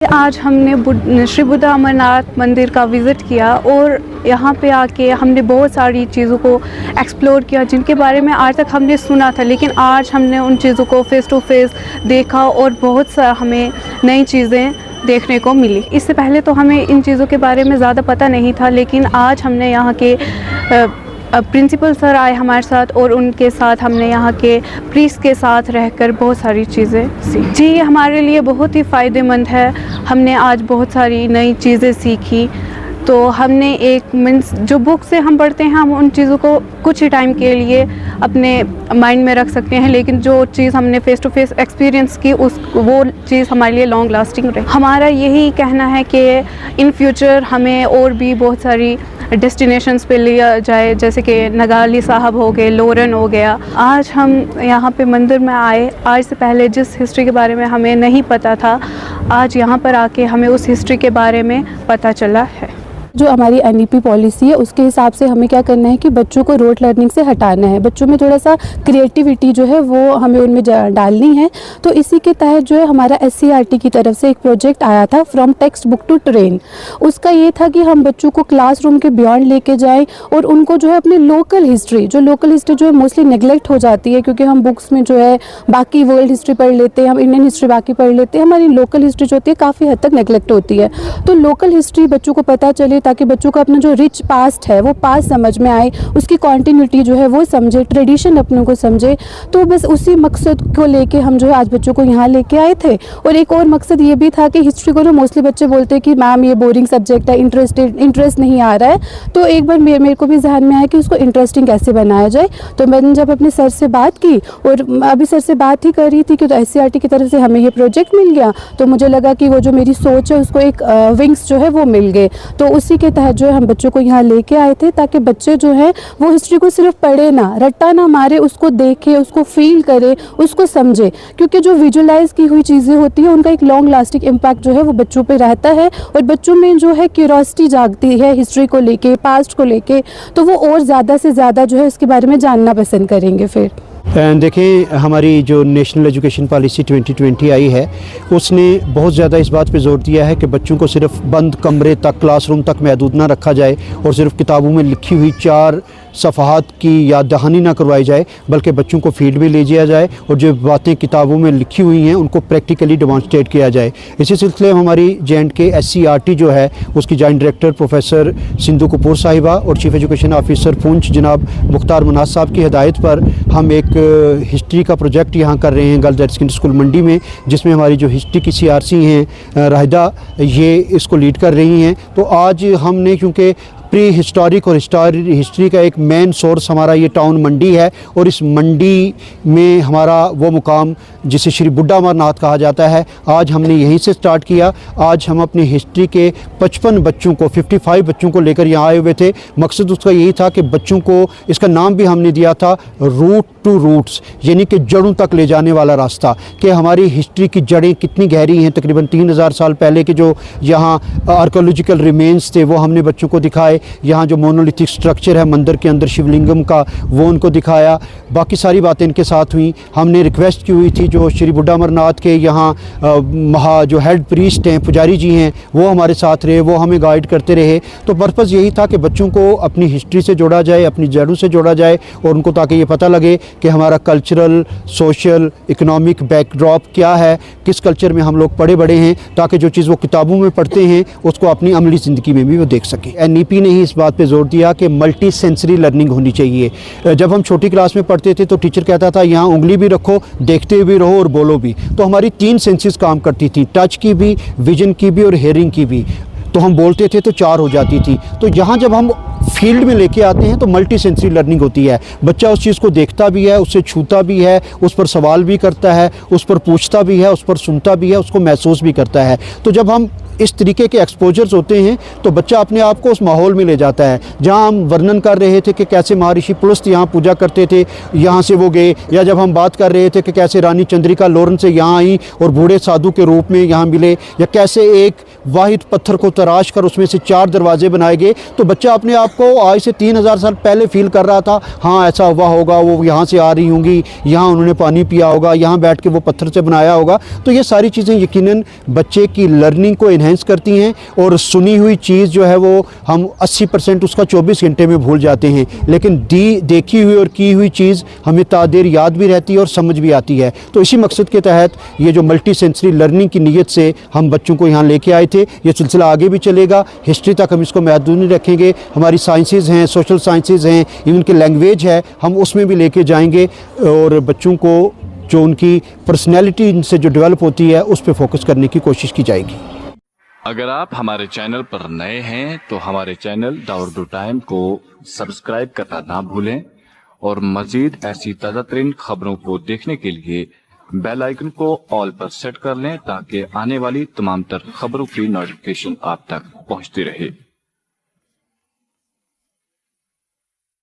आज हमने श्री बुद्धा अमरनाथ मंदिर का विज़िट किया और यहाँ पे आके हमने बहुत सारी चीज़ों को एक्सप्लोर किया जिनके बारे में आज तक हमने सुना था, लेकिन आज हमने उन चीज़ों को फ़ेस टू फेस देखा और बहुत सा हमें नई चीज़ें देखने को मिली। इससे पहले तो हमें इन चीज़ों के बारे में ज़्यादा पता नहीं था, लेकिन आज हमने यहाँ के प्रिंसिपल सर आए हमारे साथ और उनके साथ हमने यहाँ के प्रीस्ट के साथ रहकर बहुत सारी चीज़ें सीखी। जी, ये हमारे लिए बहुत ही फ़ायदेमंद है। हमने आज बहुत सारी नई चीज़ें सीखी। तो हमने एक मीन्स जो बुक से हम पढ़ते हैं, हम उन चीज़ों को कुछ ही टाइम के लिए अपने माइंड में रख सकते हैं, लेकिन जो चीज़ हमने फ़ेस टू फेस एक्सपीरियंस की वो चीज़ हमारे लिए लॉन्ग लास्टिंग रहे। हमारा यही कहना है कि इन फ्यूचर हमें और भी बहुत सारी डेस्टिनेशंस पे लिया जाए, जैसे कि नगाली साहब हो गए, लोरन हो गया। आज हम यहाँ पे मंदिर में आए, आज से पहले जिस हिस्ट्री के बारे में हमें नहीं पता था, आज यहाँ पर आके हमें उस हिस्ट्री के बारे में पता चला है। जो हमारी एनईपी पॉलिसी है उसके हिसाब से हमें क्या करना है कि बच्चों को रोट लर्निंग से हटाना है। बच्चों में थोड़ा सा क्रिएटिविटी जो है वो हमें उनमें डालनी है। तो इसी के तहत जो है हमारा SCERT की तरफ से एक प्रोजेक्ट आया था, from text book to train. उसका ये था कि हम बच्चों को क्लासरूम के बियॉन्ड लेके जाएँ और उनको जो है अपनी लोकल हिस्ट्री जो है मोस्टली नेगलेक्ट हो जाती है, क्योंकि हम बुक्स में जो है बाकी वर्ल्ड हिस्ट्री पढ़ लेते हैं, हम इंडियन हिस्ट्री बाकी पढ़ लेते हैं, हमारी लोकल हिस्ट्री जो होती है काफ़ी हद तक नेगलेक्ट होती है। तो लोकल हिस्ट्री बच्चों को पता चले ताकि बच्चों का अपना जो रिच पास्ट है वो पास्ट समझ में आए, उसकी कॉन्टिन्यूटी जो है वो समझे, ट्रेडिशन अपनों को समझे। तो बस उसी मकसद को लेके हम जो है आज बच्चों को यहाँ लेके आए थे। और एक और मकसद ये भी था कि हिस्ट्री को जो मोस्टली बच्चे बोलते हैं कि मैम ये बोरिंग सब्जेक्ट है, इंटरेस्ट नहीं आ रहा है। तो एक बार मेरे को भी ध्यान में आया कि उसको इंटरेस्टिंग कैसे बनाया जाए। तो मैंने जब अपने सर से बात की और अभी सर से बात ही कर रही थी कि तो SCERT की तरफ से हमें ये प्रोजेक्ट मिल गया, तो मुझे लगा कि वो जो मेरी सोच है उसको एक विंग्स जो है वो मिल गए। तो उसी के तहत जो है हम बच्चों को यहाँ लेके आए थे ताकि बच्चे जो है वो हिस्ट्री को सिर्फ पढ़े ना, रट्टा ना मारे, उसको देखे, उसको फील करे, उसको समझे। क्योंकि जो विजुलाइज की हुई चीज़ें होती है उनका एक लॉन्ग लास्टिंग इम्पैक्ट जो है वो बच्चों पे रहता है और बच्चों में जो है क्यूरियोसिटी जागती है हिस्ट्री को लेके, पास्ट को लेके, तो वो और ज़्यादा से ज़्यादा जो है इसके बारे में जानना पसंद करेंगे। फिर देखें, हमारी जो नेशनल एजुकेशन पॉलिसी 2020 आई है उसने बहुत ज़्यादा इस बात पे जोर दिया है कि बच्चों को सिर्फ बंद कमरे तक, क्लासरूम तक महदूद ना रखा जाए और सिर्फ किताबों में लिखी हुई 4 सफ़हात की याद दहानी ना करवाई जाए, बल्कि बच्चों को फील्ड में ले जाया जाए और जो बातें किताबों में लिखी हुई हैं उनको प्रैक्टिकली डेमॉन्स्ट्रेट किया जाए। इसी सिलसिले में हमारी J&K SCERT जो है उसकी joint director professor Sindhu Kapoor साहिबा और चीफ एजुकेशन ऑफिसर पुंछ जनाब मुख्तार मनाज साहब की हिदायत पर हम एक हिस्ट्री का प्रोजेक्ट यहाँ कर रहे हैं गर्ल्स हायर सेकेंडरी स्कूल मंडी में, जिसमें हमारी जो हिस्ट्री की CRC हैं राहिदा, ये इसको लीड कर रही हैं। तो आज हमने क्योंकि प्री हिस्टोरिक और हिस्ट्री का एक मेन सोर्स हमारा ये टाउन मंडी है और इस मंडी में हमारा वो मुकाम जिसे श्री बुड्ढा अमरनाथ कहा जाता है, आज हमने यहीं से स्टार्ट किया। आज हम अपनी हिस्ट्री के 55 बच्चों को, 55 बच्चों को लेकर यहाँ आए हुए थे। मकसद उसका यही था कि बच्चों को, इसका नाम भी हमने दिया था रूट टू रूट्स, यानी कि जड़ों तक ले जाने वाला रास्ता, कि हमारी हिस्ट्री की जड़ें कितनी गहरी हैं। तकरीबन 3000 साल पहले के जो यहाँ आर्कोलॉजिकल रिमेन्स थे वो हमने बच्चों को दिखाए। यहाँ जो मोनोलिथिक स्ट्रक्चर है मंदिर के अंदर शिवलिंगम का, वो उनको दिखाया। बाकी सारी बातें इनके साथ हुई। हमने रिक्वेस्ट की हुई थी जो श्री बुड्ढा अमरनाथ के यहाँ जो हेड प्रीस्ट हैं, पुजारी जी हैं, वो हमारे साथ रहे, वो हमें गाइड करते रहे। तो पर्पज़ यही था कि बच्चों को अपनी हिस्ट्री से जोड़ा जाए, अपनी जड़ों से जोड़ा जाए और उनको ताकि ये पता लगे कि हमारा कल्चरल, सोशल, इकोनॉमिक बैकड्रॉप क्या है, किस कल्चर में हम लोग पढ़े बड़े हैं, ताकि जो चीज़ वो किताबों में पढ़ते हैं उसको अपनी अमली ज़िंदगी में भी वो देख सकें। NEP ने ही इस बात पे जोर दिया कि मल्टी सेंसरी लर्निंग होनी चाहिए। जब हम छोटी क्लास में पढ़ते थे तो टीचर कहता था यहाँ उंगली भी रखो, देखते भी रहो और बोलो भी। तो हमारी 3 सेंसेस काम करती थी, टच की भी, विजन की भी और हेयरिंग की भी। तो हम बोलते थे तो 4 हो जाती थी। तो यहाँ जब हम फील्ड में लेके आते हैं तो मल्टी सेंसरी लर्निंग होती है। बच्चा उस चीज़ को देखता भी है, उससे छूता भी है, उस पर सवाल भी करता है, उस पर पूछता भी है, उस पर सुनता भी है, उसको महसूस भी करता है। तो जब हम इस तरीके के एक्सपोजर्स होते हैं तो बच्चा अपने आप को उस माहौल में ले जाता है। जहाँ हम वर्णन कर रहे थे कि कैसे महर्षि पुलस्त यहाँ पूजा करते थे, यहाँ से वो गए, या जब हम बात कर रहे थे कि कैसे रानी चंद्रिका लोरन से यहाँ आई और बूढ़े साधु के रूप में यहाँ मिले, या कैसे एक वाहिद पत्थर को तराश कर उसमें से 4 दरवाजे बनाए गए, तो बच्चा अपने आप को आज से 3000 साल पहले फील कर रहा था, हाँ ऐसा हुआ होगा, वो यहाँ से आ रही होंगी, यहाँ उन्होंने पानी पिया होगा, यहाँ बैठ के वो पत्थर से बनाया होगा। तो ये सारी चीज़ें यकीनन बच्चे की लर्निंग को इन्हेंस करती हैं, और सुनी हुई चीज़ जो है वो हम 80% उसका 24 घंटे में भूल जाते हैं, लेकिन देखी हुई और की हुई चीज़ हमें तादेर याद भी रहती है और समझ भी आती है। तो इसी मकसद के तहत ये जो मल्टी सेंसरी लर्निंग की नीयत से हम बच्चों को यहाँ लेके आए थे। ये सिलसिला आगे भी चलेगा, हिस्ट्री तक हम इसको महदूद नहीं रखेंगे, हमारी साइंसेज हैं, सोशल साइंसेज हैं, इवन की लैंग्वेज है, हम उसमें भी लेके जाएंगे, और बच्चों को जो उनकी पर्सनैलिटी इनसे जो डेवलप होती है उस पर फोकस करने की कोशिश की जाएगी। अगर आप हमारे चैनल पर नए हैं तो हमारे चैनल द उर्दू टाइम को सब्सक्राइब करना ना भूलें, और मजीद ऐसी ताज़ा तरीन खबरों को देखने के लिए बेल आइकन को ऑल पर सेट कर लें, ताकि आने वाली तमाम तर खबरों की नोटिफिकेशन आप तक पहुंचती रहे।